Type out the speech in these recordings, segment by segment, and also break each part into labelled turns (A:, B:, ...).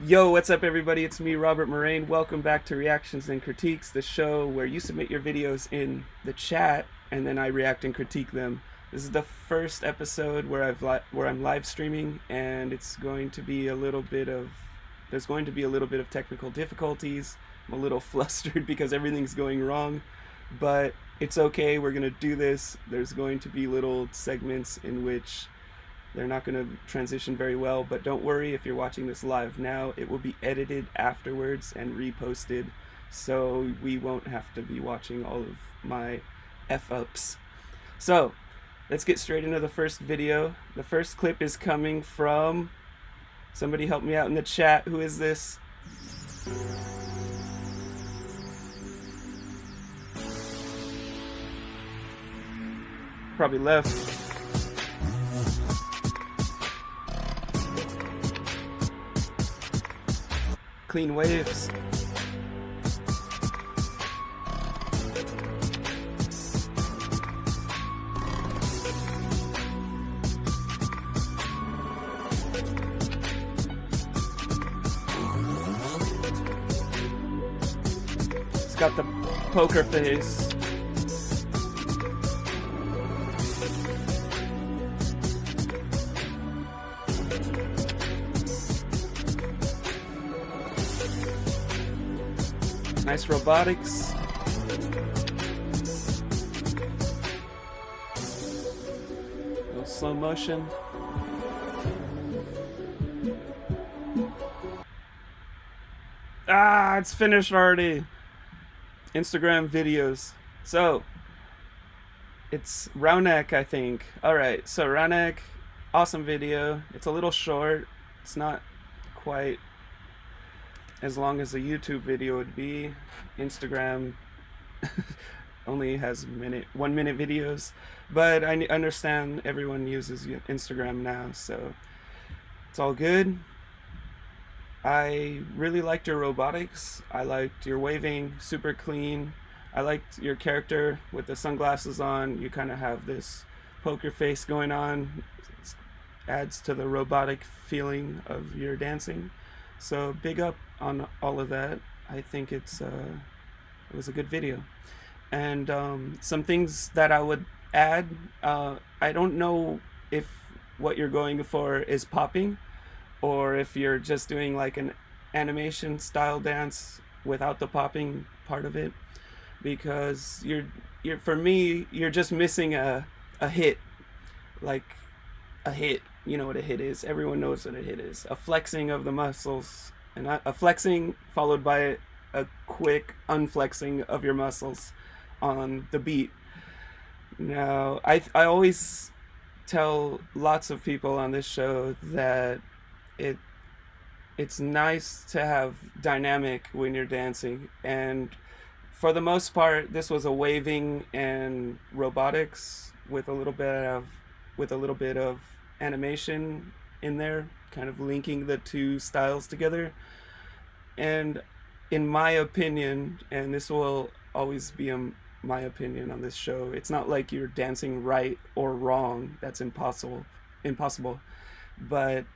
A: Yo, what's up everybody? It's me, Muraine. Welcome back to Reactions and Critiques, the show where you submit your videos in the chat and then I react and critique them. This is the first episode where I'm live streaming, and it's going to be there's going to be a little bit of technical difficulties. I'm a little flustered because everything's going wrong, but it's okay. We're going to do this. There's going to be little segments in which they're not going to transition very well, but don't worry, if you're watching this live now, it will be edited afterwards and reposted, so we won't have to be watching all of my F-ups. So, let's get straight into the first video. The first clip is coming from... Somebody help me out in the chat. Who is this? Probably left. Clean waves. It's got the poker face. Nice robotics. Little slow motion. Ah, it's finished already. Instagram videos. So, it's Raunak, I think. Alright, so Raunak, awesome video. It's a little short. It's not quite as long as a YouTube video would be. Instagram only has 1 minute videos, but I understand everyone uses Instagram now, so it's all good. I really liked your robotics. I liked your waving, super clean. I liked your character with the sunglasses on. You kind of have this poker face going on. It adds to the robotic feeling of your dancing. So big up on all of that. I think it was a good video. And some things that I would add, I don't know if what you're going for is popping, or if you're just doing like an animation style dance without the popping part of it, because for me, you're just missing a hit. Like a hit, you know what a hit is. Everyone knows what a hit is. A flexing of the muscles, and a flexing followed by a quick unflexing of your muscles on the beat. Now, I always tell lots of people on this show that it's nice to have dynamic when you're dancing, and for the most part, this was a waving and robotics with a little bit of animation in there, kind of linking the two styles together. And in my opinion, and this will always be my opinion on this show, it's not like you're dancing right or wrong. That's impossible. But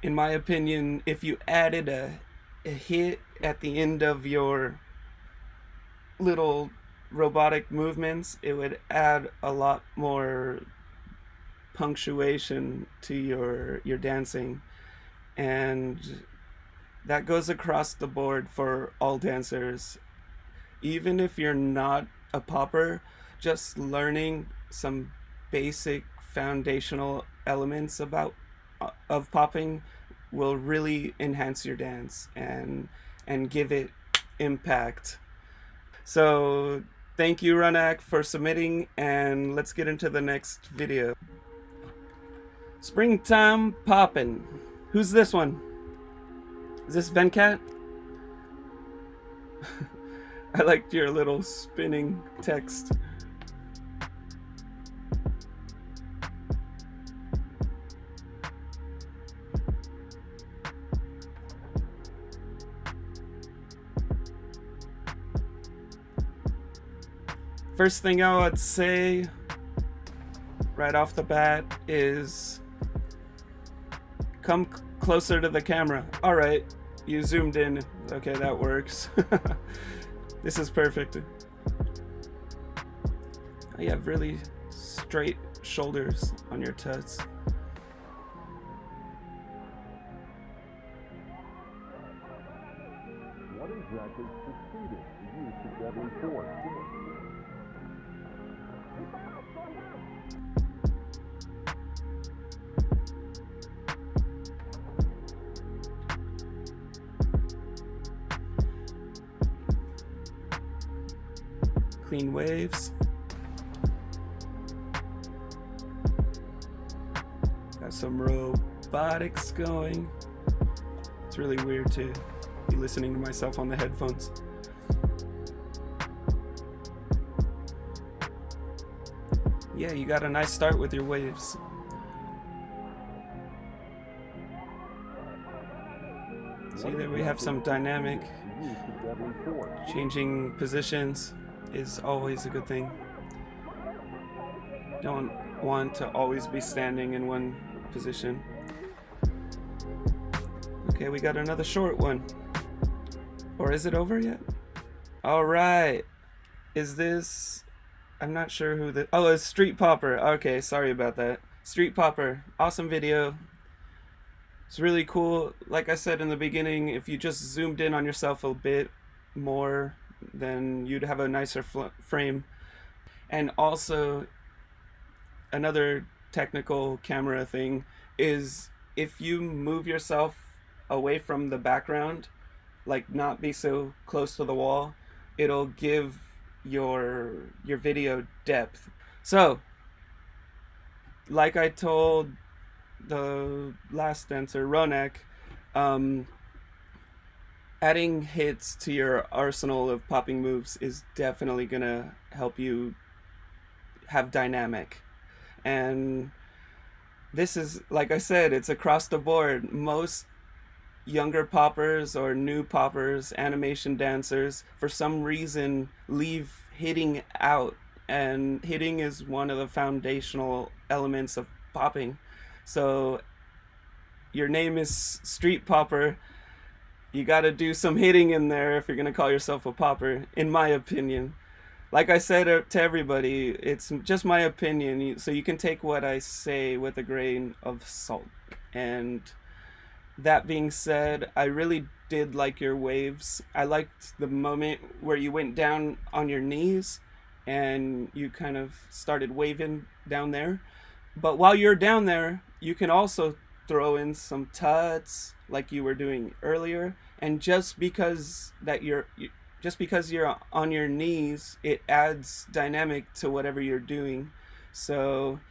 A: in my opinion, if you added a hit at the end of your little robotic movements, it would add a lot more punctuation to your dancing, and that goes across the board for all dancers. Even if you're not a popper, just learning some basic foundational elements of popping will really enhance your dance and give it impact. So thank you, Raunak, for submitting, and let's get into the next video. Springtime Poppin. Who's this one? Is this Venkat? I liked your little spinning text. First thing I would say right off the bat is come closer to the camera. All right, you zoomed in. Okay, that works. This is perfect. You have really straight shoulders on your tuts.
B: What exactly succeeded the use of deadly force?
A: Clean waves. Got some robotics going. It's really weird to be listening to myself on the headphones. Yeah, you got a nice start with your waves. See, there we have some dynamic. Changing positions is always a good thing. Don't want to always be standing in one position. Okay, we got another short one. Or is it over yet? All right. Is this... I'm not sure who the... Oh, it's Street Popper. Okay, sorry about that. Street Popper. Awesome video. It's really cool. Like I said in the beginning, if you just zoomed in on yourself a bit more, then you'd have a nicer frame. And also, another technical camera thing is if you move yourself away from the background, like not be so close to the wall, it'll give your video depth. So, like I told the last dancer, Raunak, adding hits to your arsenal of popping moves is definitely gonna help you have dynamic. And this is, like I said, it's across the board. Most younger poppers or new poppers, animation dancers, for some reason leave hitting out, and hitting is one of the foundational elements of popping. So your name is Street Popper, you gotta do some hitting in there if you're gonna call yourself a popper, in my opinion. Like I said to everybody, it's just my opinion, so you can take what I say with a grain of salt. And that being said, I really did like your waves. I liked the moment where you went down on your knees and you kind of started waving down there. But while you're down there, you can also throw in some tuts like you were doing earlier. And just because you're on your knees, it adds dynamic to whatever you're doing. So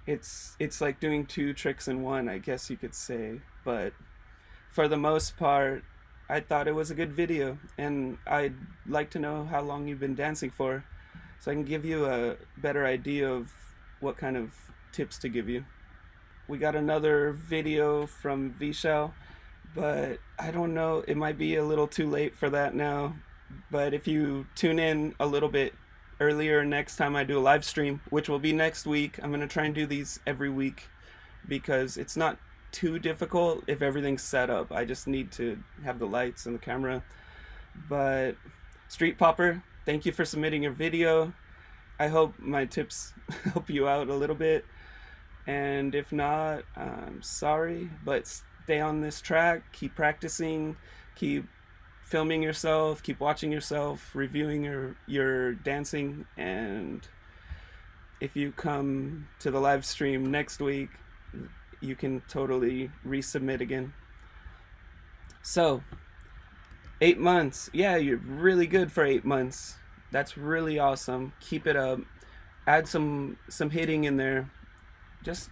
A: it's like doing two tricks in one, I guess you could say. But for the most part, I thought it was a good video, and I'd like to know how long you've been dancing for, so I can give you a better idea of what kind of tips to give you. We got another video from Vishal, but I don't know, it might be a little too late for that now. But if you tune in a little bit earlier next time I do a live stream, which will be next week, I'm going to try and do these every week because it's not too difficult if everything's set up. I just need to have the lights and the camera. But Street Popper, thank you for submitting your video. I hope my tips help you out a little bit. And if not, I'm sorry, but stay on this track, keep practicing, keep filming yourself, keep watching yourself, reviewing your dancing, and if you come to the live stream next week, you can totally resubmit again. So, 8 months. Yeah, you're really good for 8 months. That's really awesome. Keep it up. Add some hitting in there. Just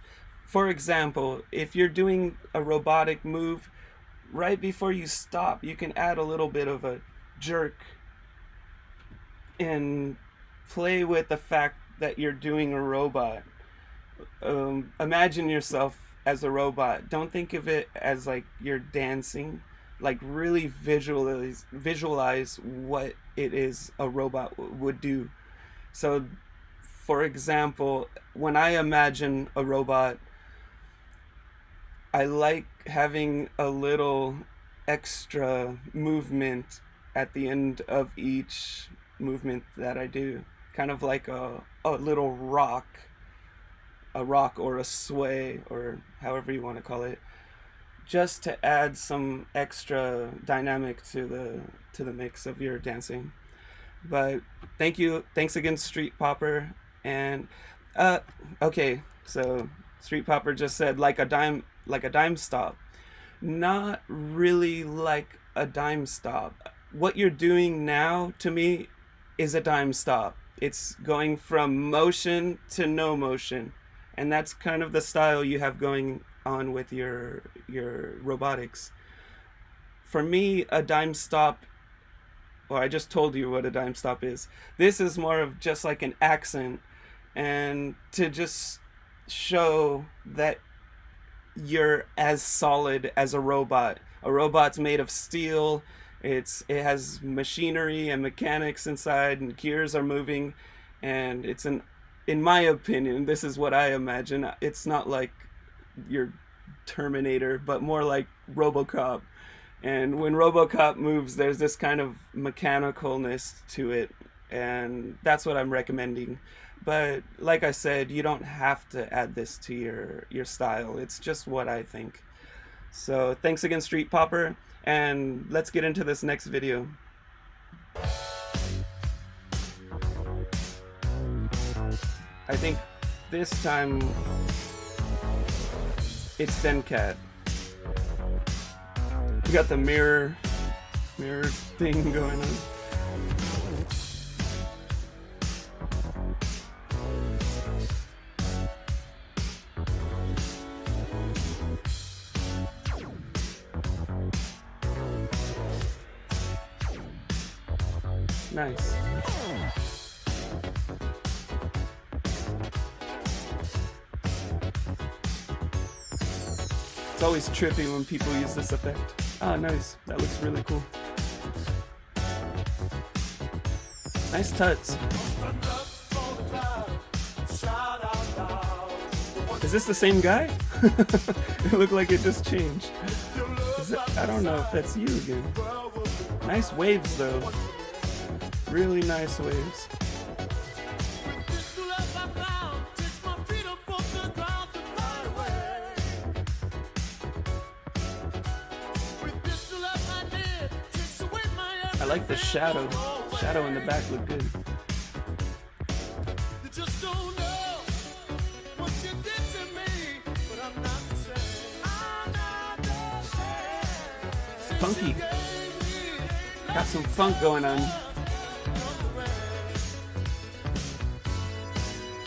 A: for example, if you're doing a robotic move, right before you stop, you can add a little bit of a jerk and play with the fact that you're doing a robot. Imagine yourself as a robot. Don't think of it as like you're dancing. Like really visualize what it is a robot would do. So, for example, when I imagine a robot, I like having a little extra movement at the end of each movement that I do. Kind of like a little a rock or a sway or however you want to call it, just to add some extra dynamic to the mix of your dancing. But thanks again, Street Popper. And uh, okay, so Street Popper just said like a dime stop. Not really like a dime stop. What you're doing now to me is a dime stop. It's going from motion to no motion, and that's kind of the style you have going on with your robotics. For me, a dime stop, well, I just told you what a dime stop is. This is more of just like an accent, and to just show that you're as solid as a robot. A robot's made of steel. It has machinery and mechanics inside, and gears are moving, and it's an in my opinion, this is what I imagine. It's not like your Terminator, but more like RoboCop. And when RoboCop moves, there's this kind of mechanicalness to it, and that's what I'm recommending. But like I said, you don't have to add this to your style. It's just what I think. So thanks again, Street Popper, and let's get into this next video. I think this time it's Dencat. We got the mirror thing going on. Nice. It's always trippy when people use this effect. Ah, nice. That looks really cool. Nice tuts. Is this the same guy? It looked like it just changed. I don't know if that's you again. Nice waves though. Really nice waves. I like the shadow. Shadow in the back look good. Funky. Got some funk going on.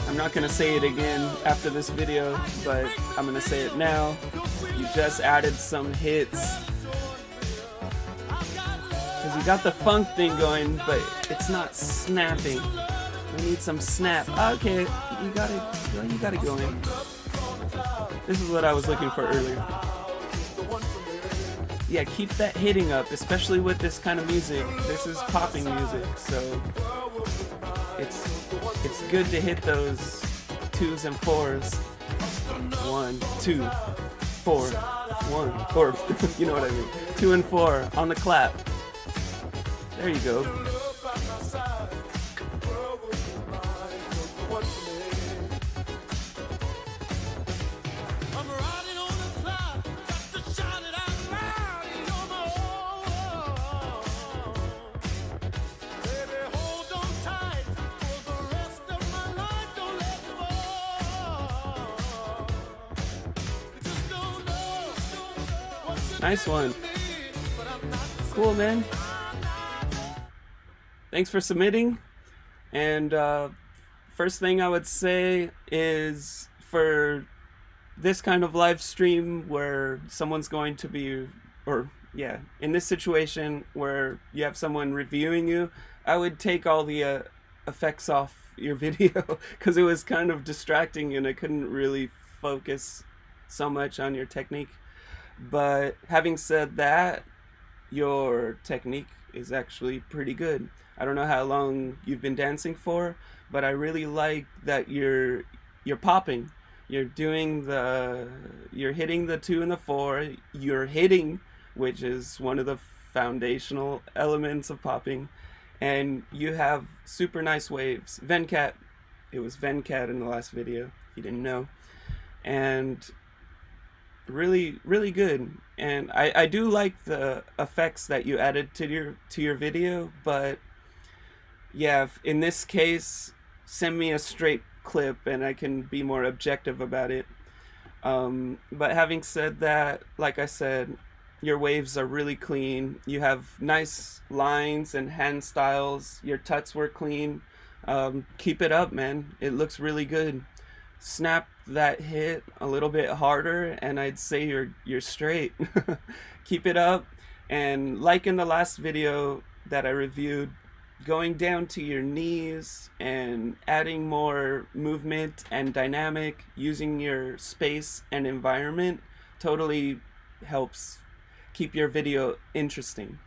A: I'm not gonna say it again after this video, but I'm gonna say it now. You just added some hits. Because you got the funk thing going, but it's not snapping. We need some snap. Okay, you got it going. This is what I was looking for earlier. Yeah, keep that hitting up, especially with this kind of music. This is popping music, so it's good to hit those 2s and 4s. 1, 2, 4, 1, or you know what I mean. 2 and 4 on the clap. There you go. Nice one. Cool, man. Thanks for submitting. And first thing I would say is for this kind of live stream where someone's going to be, or yeah, in this situation where you have someone reviewing you, I would take all the effects off your video because it was kind of distracting and I couldn't really focus so much on your technique. But having said that, your technique is actually pretty good. I don't know how long you've been dancing for, but I really like that you're popping. You're hitting the 2 and the 4. You're hitting, which is one of the foundational elements of popping, and you have super nice waves. Venkat, it was Venkat in the last video, if you didn't know. And really really good. And I do like the effects that you added to your video, but yeah, in this case, send me a straight clip and I can be more objective about it. But having said that, like I said, your waves are really clean. You have nice lines and hand styles. Your tuts were clean. Keep it up, man. It looks really good. Snap that hit a little bit harder, and I'd say you're straight. Keep it up. And like in the last video that I reviewed, going down to your knees and adding more movement and dynamic, using your space and environment totally helps keep your video interesting.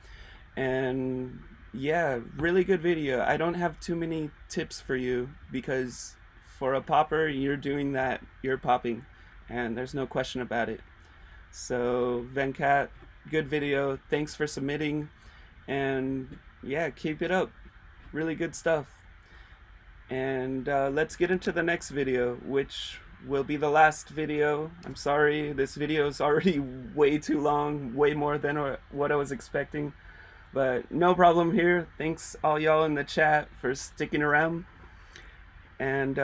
A: And yeah, really good video. I don't have too many tips for you because for a popper, you're doing that, you're popping, and there's no question about it. So Venkat, good video. Thanks for submitting, and yeah, keep it up. Really good stuff. And let's get into the next video, which will be the last video. I'm sorry, this video is already way too long, way more than what I was expecting, but no problem here. Thanks all y'all in the chat for sticking around. And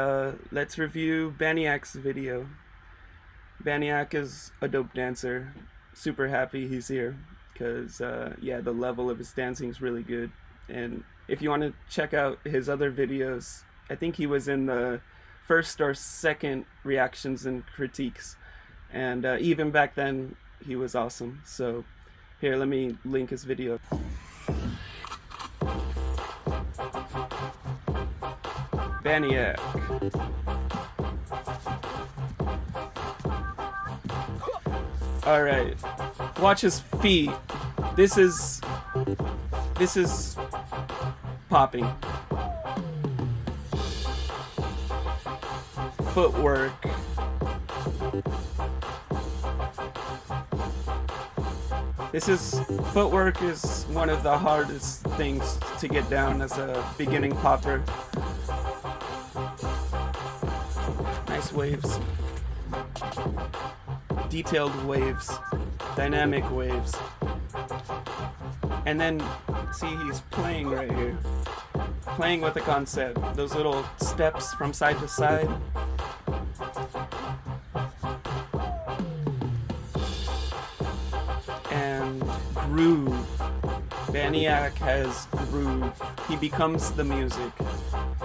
A: let's review Baniak's video. Baniak is a dope dancer. Super happy he's here because yeah, the level of his dancing is really good. And if you want to check out his other videos, I think he was in the first or second reactions and critiques, and even back then he was awesome. So here, let me link his video. Baniak. Alright, watch his feet. This is popping. Footwork. Footwork is one of the hardest things to get down as a beginning popper. Nice waves. Detailed waves. Dynamic waves. And then, see, he's playing right here. Playing with the concept. Those little steps from side to side. And groove. Baniak has groove. He becomes the music.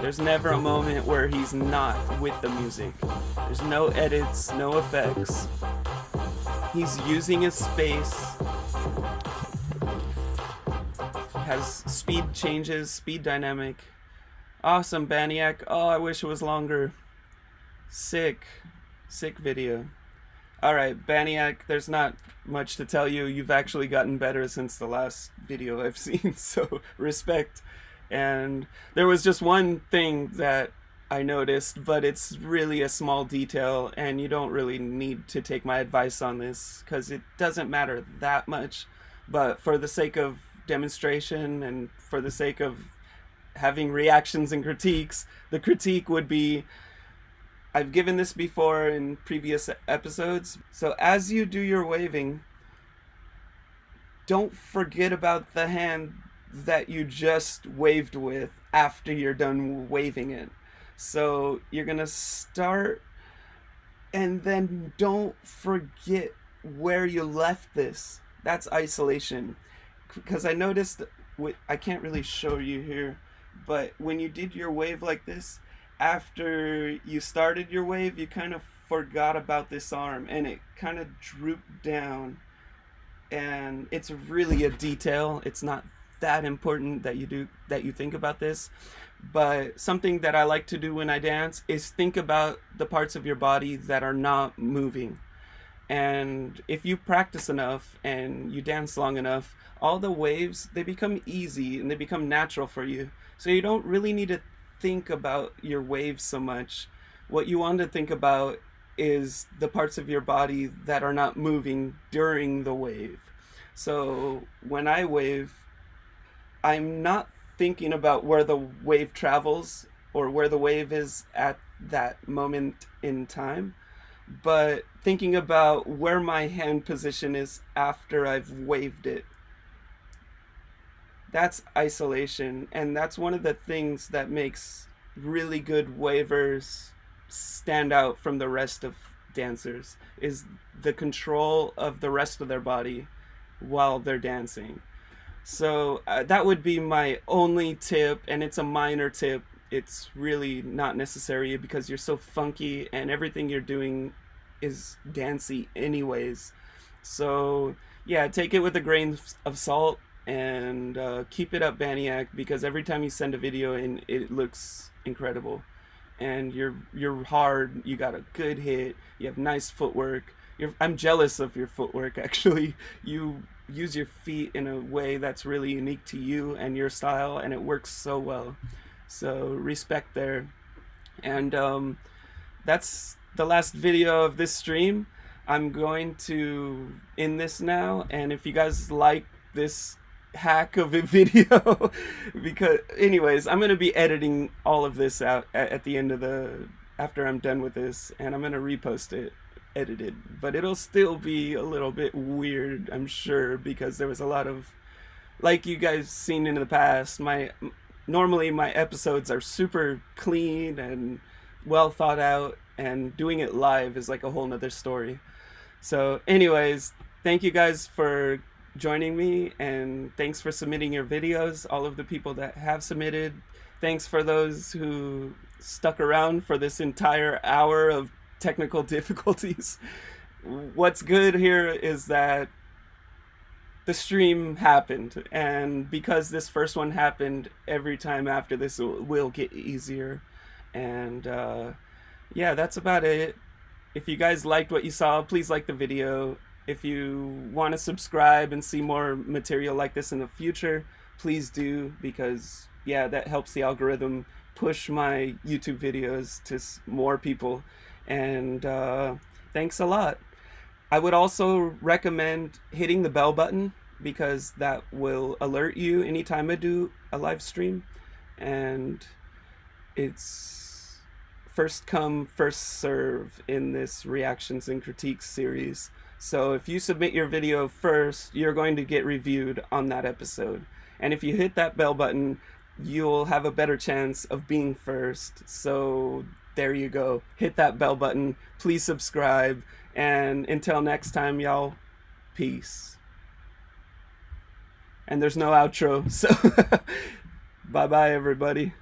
A: There's never a moment where he's not with the music. There's no edits, no effects. He's using his space. Has speed changes, speed dynamic. Awesome, Baniak. Oh, I wish it was longer. Sick video. Alright, Baniak, there's not much to tell you. You've actually gotten better since the last video I've seen, so respect. And there was just one thing that I noticed, but it's really a small detail, and you don't really need to take my advice on this, because it doesn't matter that much. But for the sake of demonstration and for the sake of having reactions and critiques, the critique would be, I've given this before in previous episodes, so as you do your waving, don't forget about the hand that you just waved with after you're done waving it. So you're gonna start, and then don't forget where you left this. That's isolation. Because I noticed, I can't really show you here, but when you did your wave like this, after you started your wave, you kind of forgot about this arm, and it kind of drooped down. And it's really a detail. It's not that important that you think about this, but something that I like to do when I dance is think about the parts of your body that are not moving. And if you practice enough and you dance long enough, all the waves, they become easy and they become natural for you. So you don't really need to think about your waves so much. What you want to think about is the parts of your body that are not moving during the wave. So when I wave, I'm not thinking about where the wave travels or where the wave is at that moment in time, but thinking about where my hand position is after I've waved it. That's isolation, and that's one of the things that makes really good wavers stand out from the rest of dancers is the control of the rest of their body while they're dancing. So that would be my only tip, and it's a minor tip. It's really not necessary because you're so funky and everything you're doing is dancey anyways. So yeah, take it with a grain of salt, and keep it up, Baniac, because every time you send a video in, it looks incredible. And you're hard. You got a good hit. You have nice footwork. I'm jealous of your footwork, actually. You use your feet in a way that's really unique to you and your style, and it works so well. So respect there. And that's the last video of this stream. I'm going to end this now, and if you guys like this hack of a video, because anyways, I'm going to be editing all of this out at the end of the after I'm done with this, and I'm going to repost it edited, but it'll still be a little bit weird, I'm sure, because there was a lot of, like you guys seen in the past, normally my episodes are super clean and well thought out, and doing it live is like a whole nother story. So anyways, thank you guys for joining me, and thanks for submitting your videos, all of the people that have submitted. Thanks for those who stuck around for this entire hour of technical difficulties. What's good here is that the stream happened, and because this first one happened, every time after this will get easier. And yeah, that's about it. If you guys liked what you saw, please like the video. If you want to subscribe and see more material like this in the future, please do, because yeah, that helps the algorithm push my YouTube videos to more people. And thanks a lot. I would also recommend hitting the bell button, because that will alert you anytime I do a live stream, and it's first come first serve in this reactions and critiques series. So if you submit your video first, you're going to get reviewed on that episode, and if you hit that bell button, you'll have a better chance of being first. So there you go. Hit that bell button. Please subscribe. And until next time, y'all, peace. And there's no outro, so bye-bye, everybody.